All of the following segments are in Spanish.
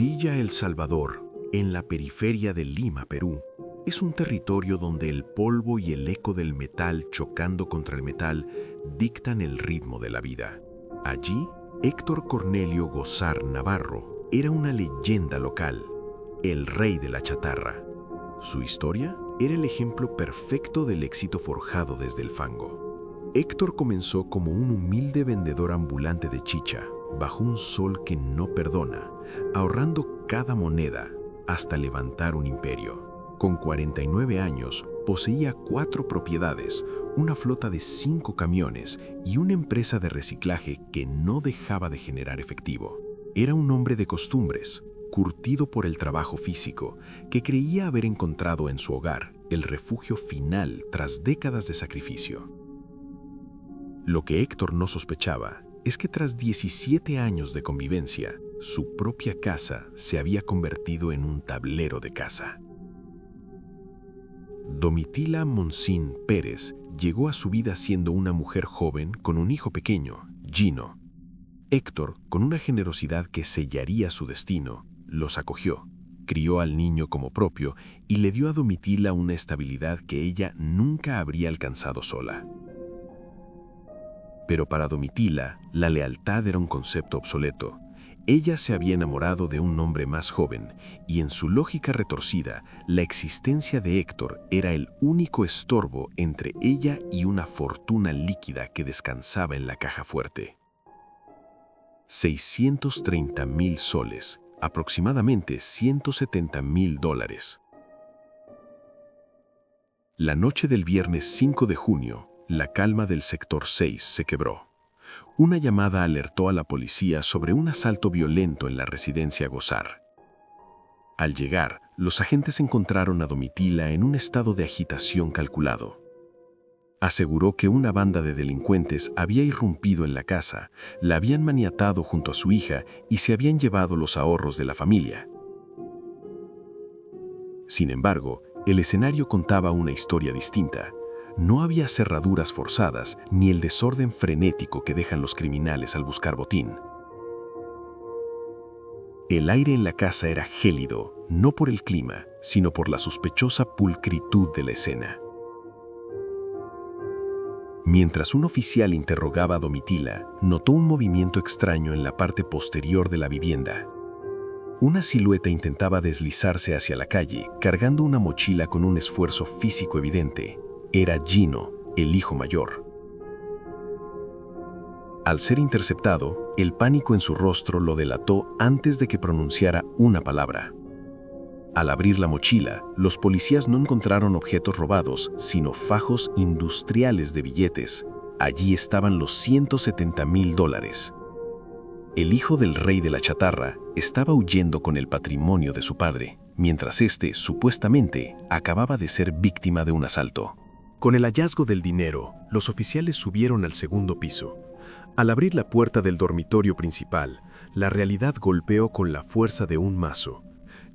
Villa El Salvador, en la periferia de Lima, Perú, es un territorio donde el polvo y el eco del metal chocando contra el metal dictan el ritmo de la vida. Allí, Héctor Cornelio Gozar Navarro era una leyenda local, el rey de la chatarra. Su historia era el ejemplo perfecto del éxito forjado desde el fango. Héctor comenzó como un humilde vendedor ambulante de chicha, bajo un sol que no perdona, ahorrando cada moneda hasta levantar un imperio. Con 49 años, poseía 4 propiedades, una flota de 5 camiones y una empresa de reciclaje que no dejaba de generar efectivo. Era un hombre de costumbres, curtido por el trabajo físico, que creía haber encontrado en su hogar el refugio final tras décadas de sacrificio. Lo que Héctor no sospechaba es que tras 17 años de convivencia, su propia casa se había convertido en un tablero de caza. Domitila Monsin Pérez llegó a su vida siendo una mujer joven con un hijo pequeño, Gino. Héctor, con una generosidad que sellaría su destino, los acogió, crió al niño como propio y le dio a Domitila una estabilidad que ella nunca habría alcanzado sola. Pero para Domitila, la lealtad era un concepto obsoleto. Ella se había enamorado de un hombre más joven y en su lógica retorcida, la existencia de Héctor era el único estorbo entre ella y una fortuna líquida que descansaba en la caja fuerte. 630,000 soles, aproximadamente $170,000. La noche del viernes 5 de junio, la calma del sector 6 se quebró. Una llamada alertó a la policía sobre un asalto violento en la residencia Gozar. Al llegar, los agentes encontraron a Domitila en un estado de agitación calculado. Aseguró que una banda de delincuentes había irrumpido en la casa, la habían maniatado junto a su hija y se habían llevado los ahorros de la familia. Sin embargo, el escenario contaba una historia distinta. No había cerraduras forzadas ni el desorden frenético que dejan los criminales al buscar botín. El aire en la casa era gélido, no por el clima, sino por la sospechosa pulcritud de la escena. Mientras un oficial interrogaba a Domitila, notó un movimiento extraño en la parte posterior de la vivienda. Una silueta intentaba deslizarse hacia la calle, cargando una mochila con un esfuerzo físico evidente. Era Gino, el hijo mayor. Al ser interceptado, el pánico en su rostro lo delató antes de que pronunciara una palabra. Al abrir la mochila, los policías no encontraron objetos robados, sino fajos industriales de billetes. Allí estaban los $170,000. El hijo del rey de la chatarra estaba huyendo con el patrimonio de su padre, mientras este, supuestamente, acababa de ser víctima de un asalto. Con el hallazgo del dinero, los oficiales subieron al segundo piso. Al abrir la puerta del dormitorio principal, la realidad golpeó con la fuerza de un mazo.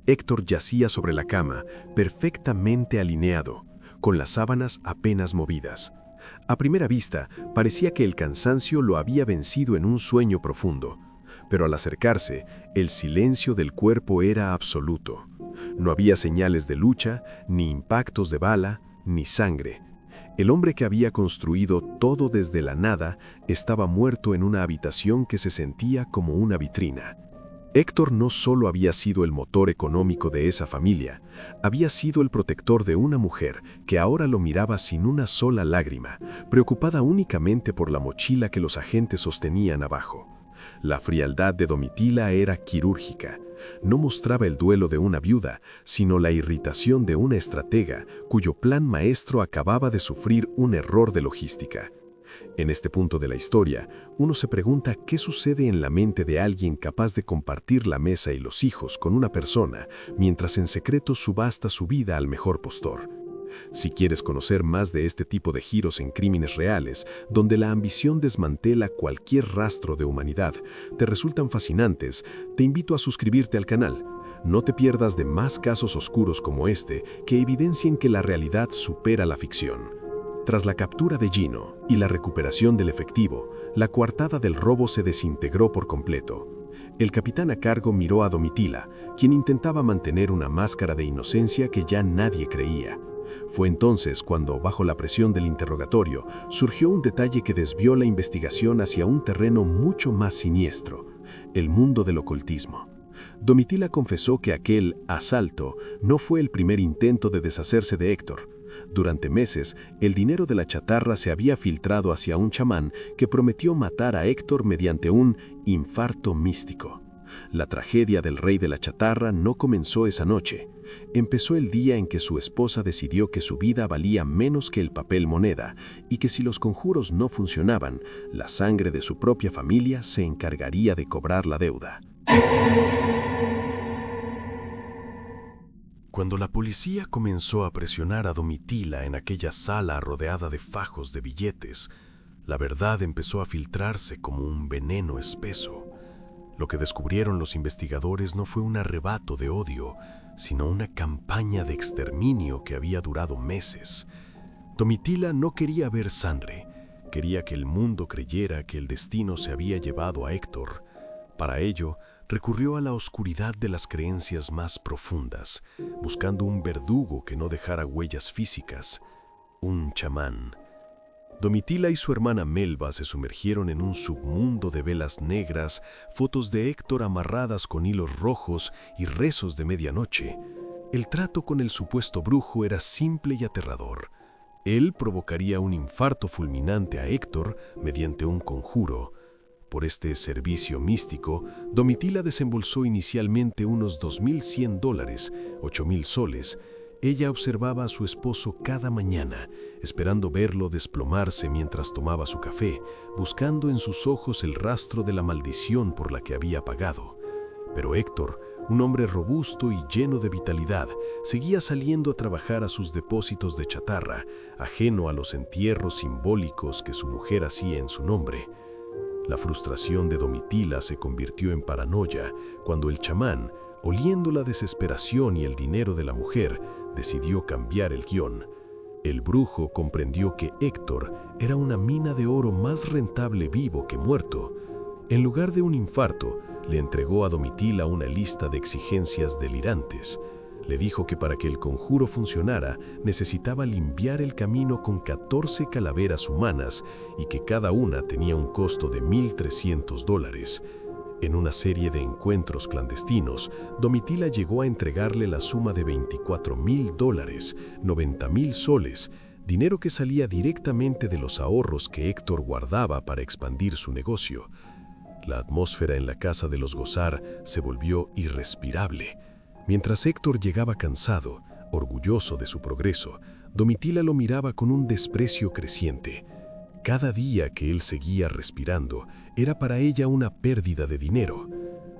Héctor yacía sobre la cama, perfectamente alineado, con las sábanas apenas movidas. A primera vista, parecía que el cansancio lo había vencido en un sueño profundo. Pero al acercarse, el silencio del cuerpo era absoluto. No había señales de lucha, ni impactos de bala, ni sangre. El hombre que había construido todo desde la nada estaba muerto en una habitación que se sentía como una vitrina. Héctor no solo había sido el motor económico de esa familia, había sido el protector de una mujer que ahora lo miraba sin una sola lágrima, preocupada únicamente por la mochila que los agentes sostenían abajo. La frialdad de Domitila era quirúrgica. No mostraba el duelo de una viuda, sino la irritación de una estratega cuyo plan maestro acababa de sufrir un error de logística. En este punto de la historia, uno se pregunta qué sucede en la mente de alguien capaz de compartir la mesa y los hijos con una persona, mientras en secreto subasta su vida al mejor postor. Si quieres conocer más de este tipo de giros en crímenes reales, donde la ambición desmantela cualquier rastro de humanidad, te resultan fascinantes, te invito a suscribirte al canal. No te pierdas de más casos oscuros como este que evidencien que la realidad supera la ficción. Tras la captura de Gino y la recuperación del efectivo, la coartada del robo se desintegró por completo. El capitán a cargo miró a Domitila, quien intentaba mantener una máscara de inocencia que ya nadie creía. Fue entonces cuando, bajo la presión del interrogatorio, surgió un detalle que desvió la investigación hacia un terreno mucho más siniestro: el mundo del ocultismo. Domitila confesó que aquel asalto no fue el primer intento de deshacerse de Héctor. Durante meses, el dinero de la chatarra se había filtrado hacia un chamán que prometió matar a Héctor mediante un infarto místico. La tragedia del rey de la chatarra no comenzó esa noche. Empezó el día en que su esposa decidió que su vida valía menos que el papel moneda y que si los conjuros no funcionaban, la sangre de su propia familia se encargaría de cobrar la deuda. Cuando la policía comenzó a presionar a Domitila en aquella sala rodeada de fajos de billetes, la verdad empezó a filtrarse como un veneno espeso. Lo que descubrieron los investigadores no fue un arrebato de odio, sino una campaña de exterminio que había durado meses. Domitila no quería ver sangre, quería que el mundo creyera que el destino se había llevado a Héctor. Para ello, recurrió a la oscuridad de las creencias más profundas, buscando un verdugo que no dejara huellas físicas, un chamán. Domitila y su hermana Melba se sumergieron en un submundo de velas negras, fotos de Héctor amarradas con hilos rojos y rezos de medianoche. El trato con el supuesto brujo era simple y aterrador. Él provocaría un infarto fulminante a Héctor mediante un conjuro. Por este servicio místico, Domitila desembolsó inicialmente unos $2,100, 8,000 soles. Ella observaba a su esposo cada mañana, esperando verlo desplomarse mientras tomaba su café, buscando en sus ojos el rastro de la maldición por la que había pagado. Pero Héctor, un hombre robusto y lleno de vitalidad, seguía saliendo a trabajar a sus depósitos de chatarra, ajeno a los entierros simbólicos que su mujer hacía en su nombre. La frustración de Domitila se convirtió en paranoia cuando el chamán, oliendo la desesperación y el dinero de la mujer, decidió cambiar el guión. El brujo comprendió que Héctor era una mina de oro más rentable vivo que muerto. En lugar de un infarto, le entregó a Domitila una lista de exigencias delirantes. Le dijo que para que el conjuro funcionara, necesitaba limpiar el camino con 14 calaveras humanas y que cada una tenía un costo de $1,300. En una serie de encuentros clandestinos, Domitila llegó a entregarle la suma de $24,000, 90,000 soles, dinero que salía directamente de los ahorros que Héctor guardaba para expandir su negocio. La atmósfera en la casa de los Gozar se volvió irrespirable. Mientras Héctor llegaba cansado, orgulloso de su progreso, Domitila lo miraba con un desprecio creciente. Cada día que él seguía respirando era para ella una pérdida de dinero.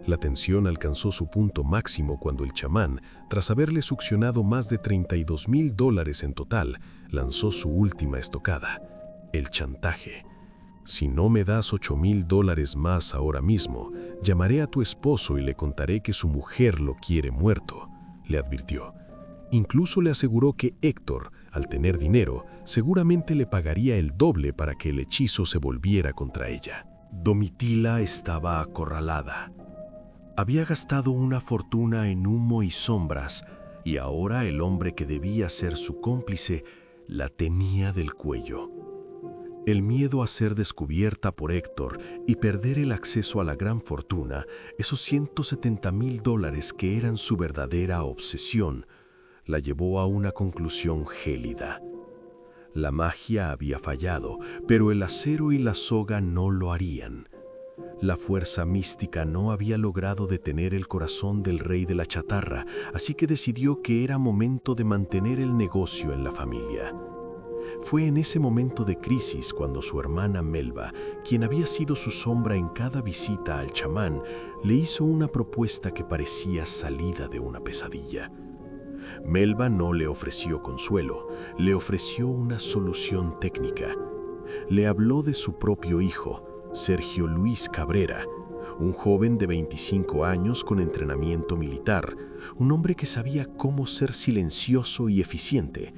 La tensión alcanzó su punto máximo cuando el chamán, tras haberle succionado más de $32,000 en total, lanzó su última estocada: el chantaje. «Si no me das $8,000 más ahora mismo, llamaré a tu esposo y le contaré que su mujer lo quiere muerto», le advirtió. Incluso le aseguró que Héctor, al tener dinero, seguramente le pagaría el doble para que el hechizo se volviera contra ella. Domitila estaba acorralada. Había gastado una fortuna en humo y sombras, y ahora el hombre que debía ser su cómplice la tenía del cuello. El miedo a ser descubierta por Héctor y perder el acceso a la gran fortuna, esos $170,000 que eran su verdadera obsesión, la llevó a una conclusión gélida. La magia había fallado, pero el acero y la soga no lo harían. La fuerza mística no había logrado detener el corazón del rey de la chatarra, así que decidió que era momento de mantener el negocio en la familia. Fue en ese momento de crisis cuando su hermana Melba, quien había sido su sombra en cada visita al chamán, le hizo una propuesta que parecía salida de una pesadilla. Melba no le ofreció consuelo, le ofreció una solución técnica. Le habló de su propio hijo, Sergio Luis Cabrera, un joven de 25 años con entrenamiento militar, un hombre que sabía cómo ser silencioso y eficiente.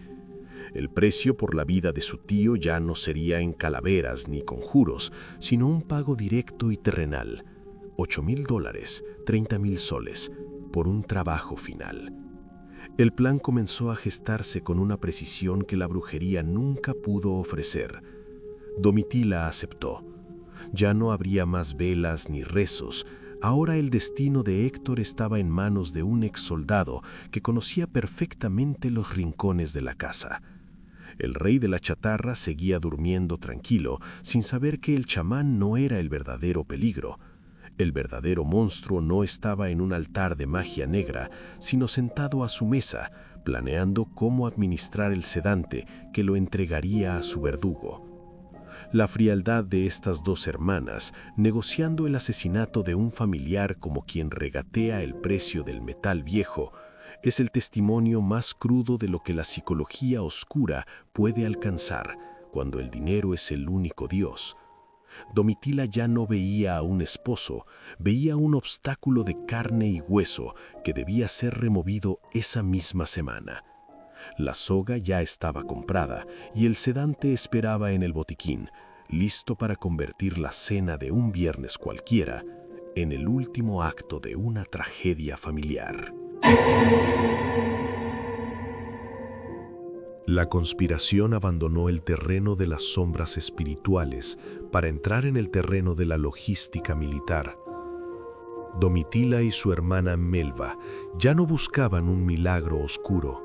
El precio por la vida de su tío ya no sería en calaveras ni conjuros, sino un pago directo y terrenal: $8,000, 30,000 soles, por un trabajo final. El plan comenzó a gestarse con una precisión que la brujería nunca pudo ofrecer. Domitila aceptó. Ya no habría más velas ni rezos. Ahora el destino de Héctor estaba en manos de un exsoldado que conocía perfectamente los rincones de la casa. El rey de la chatarra seguía durmiendo tranquilo, sin saber que el chamán no era el verdadero peligro. El verdadero monstruo no estaba en un altar de magia negra, sino sentado a su mesa, planeando cómo administrar el sedante que lo entregaría a su verdugo. La frialdad de estas dos hermanas, negociando el asesinato de un familiar como quien regatea el precio del metal viejo, es el testimonio más crudo de lo que la psicología oscura puede alcanzar cuando el dinero es el único Dios. Domitila ya no veía a un esposo, veía un obstáculo de carne y hueso que debía ser removido esa misma semana. La soga ya estaba comprada y el sedante esperaba en el botiquín, listo para convertir la cena de un viernes cualquiera en el último acto de una tragedia familiar. La conspiración abandonó el terreno de las sombras espirituales para entrar en el terreno de la logística militar. Domitila y su hermana Melva ya no buscaban un milagro oscuro,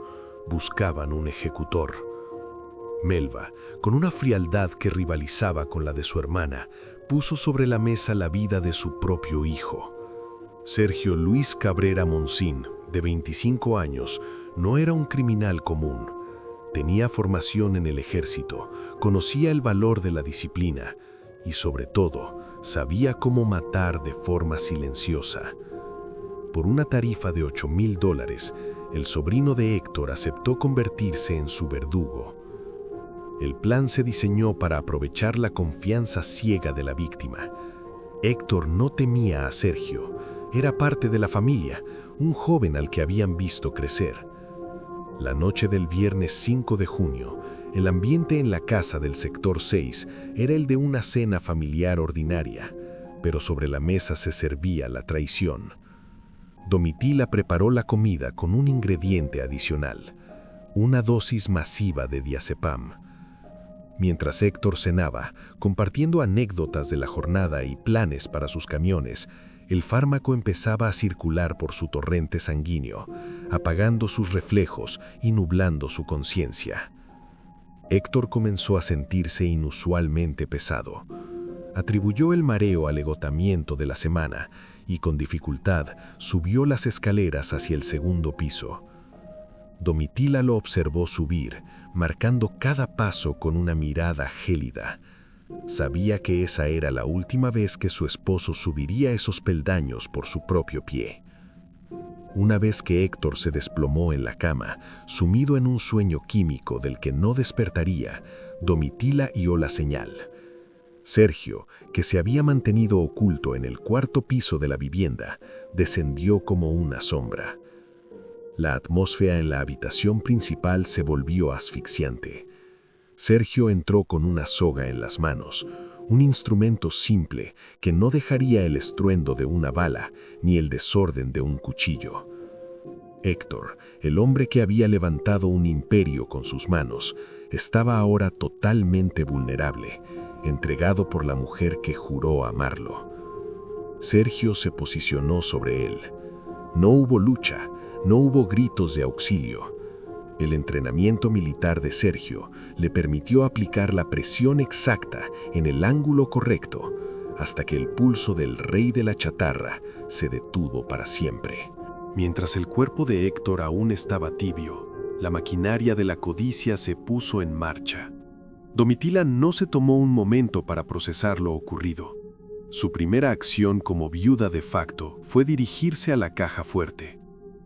buscaban un ejecutor. Melva, con una frialdad que rivalizaba con la de su hermana, puso sobre la mesa la vida de su propio hijo. Sergio Luis Cabrera Monsin, de 25 años, no era un criminal común. Tenía formación en el ejército, conocía el valor de la disciplina y, sobre todo, sabía cómo matar de forma silenciosa. Por una tarifa de $8,000, el sobrino de Héctor aceptó convertirse en su verdugo. El plan se diseñó para aprovechar la confianza ciega de la víctima. Héctor no temía a Sergio, era parte de la familia, un joven al que habían visto crecer. La noche del viernes 5 de junio, el ambiente en la casa del sector 6 era el de una cena familiar ordinaria, pero sobre la mesa se servía la traición. Domitila preparó la comida con un ingrediente adicional, una dosis masiva de diazepam. Mientras Héctor cenaba, compartiendo anécdotas de la jornada y planes para sus camiones, el fármaco empezaba a circular por su torrente sanguíneo, apagando sus reflejos y nublando su conciencia. Héctor comenzó a sentirse inusualmente pesado. Atribuyó el mareo al agotamiento de la semana y con dificultad subió las escaleras hacia el segundo piso. Domitila lo observó subir, marcando cada paso con una mirada gélida. Sabía que esa era la última vez que su esposo subiría esos peldaños por su propio pie. Una vez que Héctor se desplomó en la cama, sumido en un sueño químico del que no despertaría, Domitila dio la señal. Sergio, que se había mantenido oculto en el cuarto piso de la vivienda, descendió como una sombra. La atmósfera en la habitación principal se volvió asfixiante. Sergio entró con una soga en las manos, un instrumento simple que no dejaría el estruendo de una bala ni el desorden de un cuchillo. Héctor, el hombre que había levantado un imperio con sus manos, estaba ahora totalmente vulnerable, entregado por la mujer que juró amarlo. Sergio se posicionó sobre él. No hubo lucha, no hubo gritos de auxilio. El entrenamiento militar de Sergio le permitió aplicar la presión exacta en el ángulo correcto hasta que el pulso del rey de la chatarra se detuvo para siempre. Mientras el cuerpo de Héctor aún estaba tibio, la maquinaria de la codicia se puso en marcha. Domitila no se tomó un momento para procesar lo ocurrido. Su primera acción como viuda de facto fue dirigirse a la caja fuerte.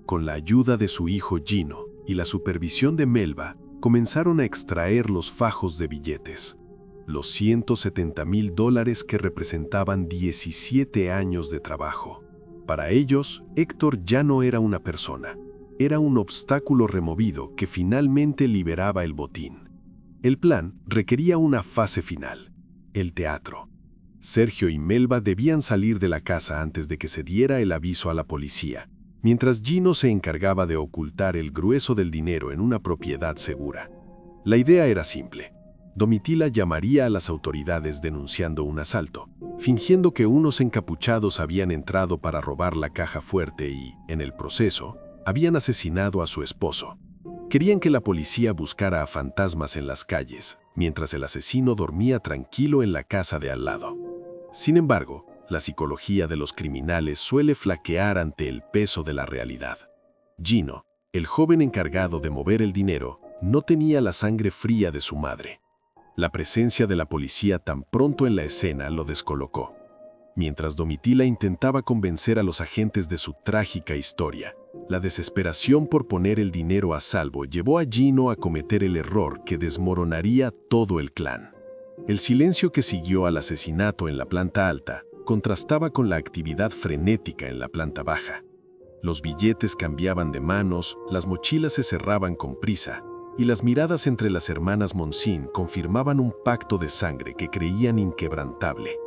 Con la ayuda de su hijo Gino y la supervisión de Melva, comenzaron a extraer los fajos de billetes. Los $170,000 que representaban 17 años de trabajo. Para ellos, Héctor ya no era una persona. Era un obstáculo removido que finalmente liberaba el botín. El plan requería una fase final, el teatro. Sergio y Melba debían salir de la casa antes de que se diera el aviso a la policía, mientras Gino se encargaba de ocultar el grueso del dinero en una propiedad segura. La idea era simple. Domitila llamaría a las autoridades denunciando un asalto, fingiendo que unos encapuchados habían entrado para robar la caja fuerte y, en el proceso, habían asesinado a su esposo. Querían que la policía buscara a fantasmas en las calles, mientras el asesino dormía tranquilo en la casa de al lado. Sin embargo, la psicología de los criminales suele flaquear ante el peso de la realidad. Gino, el joven encargado de mover el dinero, no tenía la sangre fría de su madre. La presencia de la policía tan pronto en la escena lo descolocó. Mientras Domitila intentaba convencer a los agentes de su trágica historia, la desesperación por poner el dinero a salvo llevó a Gino a cometer el error que desmoronaría todo el clan. El silencio que siguió al asesinato en la planta alta contrastaba con la actividad frenética en la planta baja. Los billetes cambiaban de manos, las mochilas se cerraban con prisa, y las miradas entre las hermanas Monsin confirmaban un pacto de sangre que creían inquebrantable.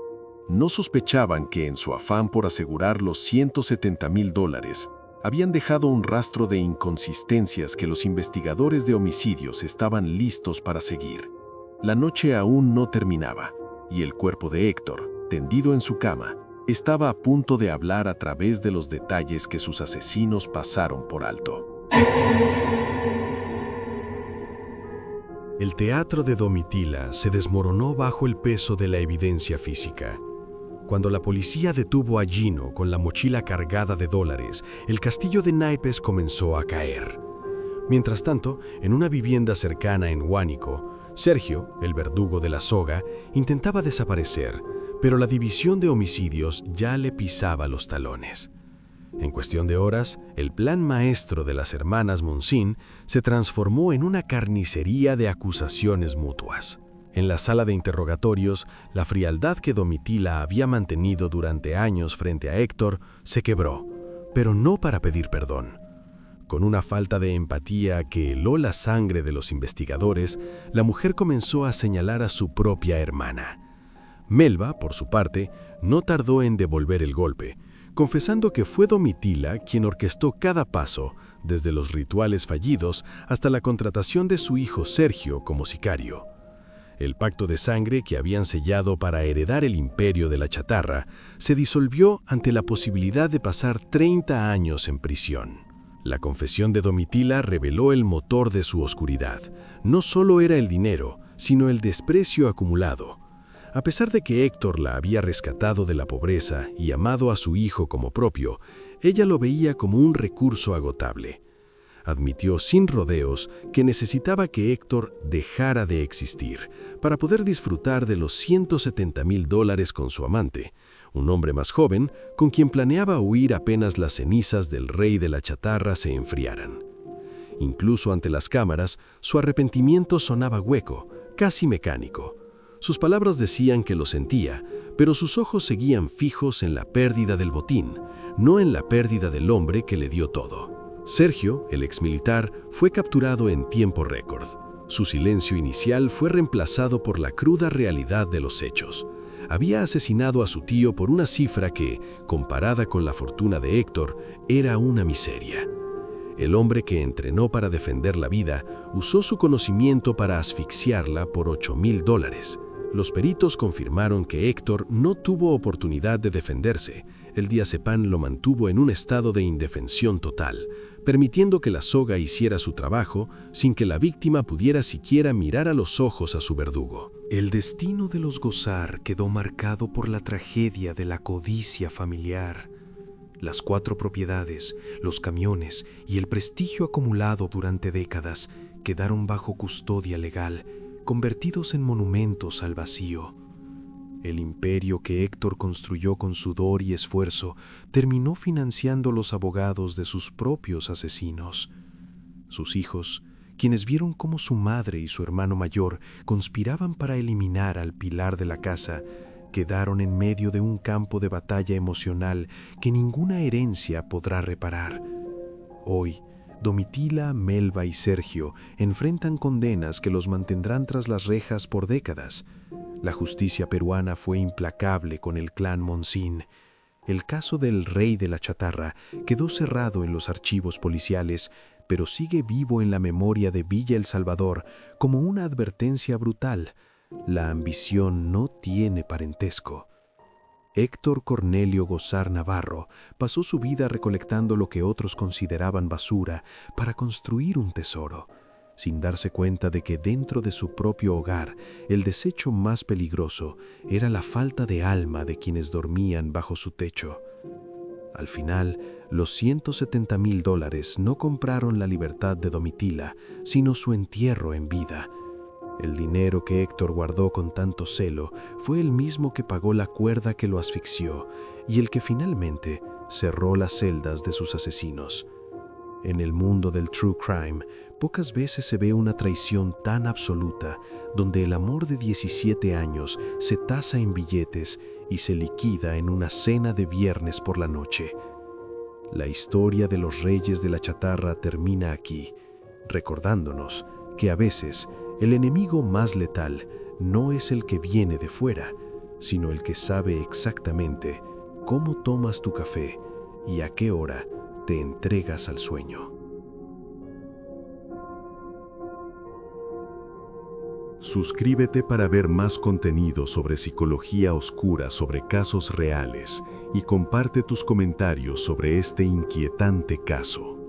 No sospechaban que en su afán por asegurar los $170,000 habían dejado un rastro de inconsistencias que los investigadores de homicidios estaban listos para seguir. La noche aún no terminaba, y el cuerpo de Héctor, tendido en su cama, estaba a punto de hablar a través de los detalles que sus asesinos pasaron por alto. El teatro de Domitila se desmoronó bajo el peso de la evidencia física. Cuando la policía detuvo a Gino con la mochila cargada de dólares, el castillo de naipes comenzó a caer. Mientras tanto, en una vivienda cercana en Huánico, Sergio, el verdugo de la soga, intentaba desaparecer, pero la división de homicidios ya le pisaba los talones. En cuestión de horas, el plan maestro de las hermanas Monsin se transformó en una carnicería de acusaciones mutuas. En la sala de interrogatorios, la frialdad que Domitila había mantenido durante años frente a Héctor se quebró, pero no para pedir perdón. Con una falta de empatía que heló la sangre de los investigadores, la mujer comenzó a señalar a su propia hermana. Melba, por su parte, no tardó en devolver el golpe, confesando que fue Domitila quien orquestó cada paso, desde los rituales fallidos hasta la contratación de su hijo Sergio como sicario. El pacto de sangre que habían sellado para heredar el imperio de la chatarra se disolvió ante la posibilidad de pasar 30 años en prisión. La confesión de Domitila reveló el motor de su oscuridad. No solo era el dinero, sino el desprecio acumulado. A pesar de que Héctor la había rescatado de la pobreza y amado a su hijo como propio, ella lo veía como un recurso agotable. Admitió sin rodeos que necesitaba que Héctor dejara de existir para poder disfrutar de los $170,000 con su amante, un hombre más joven con quien planeaba huir apenas las cenizas del rey de la chatarra se enfriaran. Incluso ante las cámaras, su arrepentimiento sonaba hueco, casi mecánico. Sus palabras decían que lo sentía, pero sus ojos seguían fijos en la pérdida del botín, no en la pérdida del hombre que le dio todo. Sergio, el exmilitar, fue capturado en tiempo récord. Su silencio inicial fue reemplazado por la cruda realidad de los hechos. Había asesinado a su tío por una cifra que, comparada con la fortuna de Héctor, era una miseria. El hombre que entrenó para defender la vida usó su conocimiento para asfixiarla por $8,000. Los peritos confirmaron que Héctor no tuvo oportunidad de defenderse. El diazepam lo mantuvo en un estado de indefensión total, permitiendo que la soga hiciera su trabajo sin que la víctima pudiera siquiera mirar a los ojos a su verdugo. El destino de los Gozar quedó marcado por la tragedia de la codicia familiar. Las 4 propiedades, los camiones y el prestigio acumulado durante décadas quedaron bajo custodia legal, convertidos en monumentos al vacío. El imperio que Héctor construyó con sudor y esfuerzo terminó financiando los abogados de sus propios asesinos. Sus hijos, quienes vieron cómo su madre y su hermano mayor conspiraban para eliminar al pilar de la casa, quedaron en medio de un campo de batalla emocional que ninguna herencia podrá reparar. Hoy, Domitila, Melba y Sergio enfrentan condenas que los mantendrán tras las rejas por décadas. La justicia peruana fue implacable con el clan Monzín. El caso del Rey de la Chatarra quedó cerrado en los archivos policiales, pero sigue vivo en la memoria de Villa El Salvador como una advertencia brutal. La ambición no tiene parentesco. Héctor Cornelio Gozar Navarro pasó su vida recolectando lo que otros consideraban basura para construir un tesoro, sin darse cuenta de que dentro de su propio hogar el desecho más peligroso era la falta de alma de quienes dormían bajo su techo. Al final, los $170,000 no compraron la libertad de Domitila, sino su entierro en vida. El dinero que Héctor guardó con tanto celo fue el mismo que pagó la cuerda que lo asfixió y el que finalmente cerró las celdas de sus asesinos. En el mundo del true crime, pocas veces se ve una traición tan absoluta, donde el amor de 17 años se tasa en billetes y se liquida en una cena de viernes por la noche. La historia de los Reyes de la Chatarra termina aquí, recordándonos que a veces el enemigo más letal no es el que viene de fuera, sino el que sabe exactamente cómo tomas tu café y a qué hora te entregas al sueño. Suscríbete para ver más contenido sobre psicología oscura, sobre casos reales, y comparte tus comentarios sobre este inquietante caso.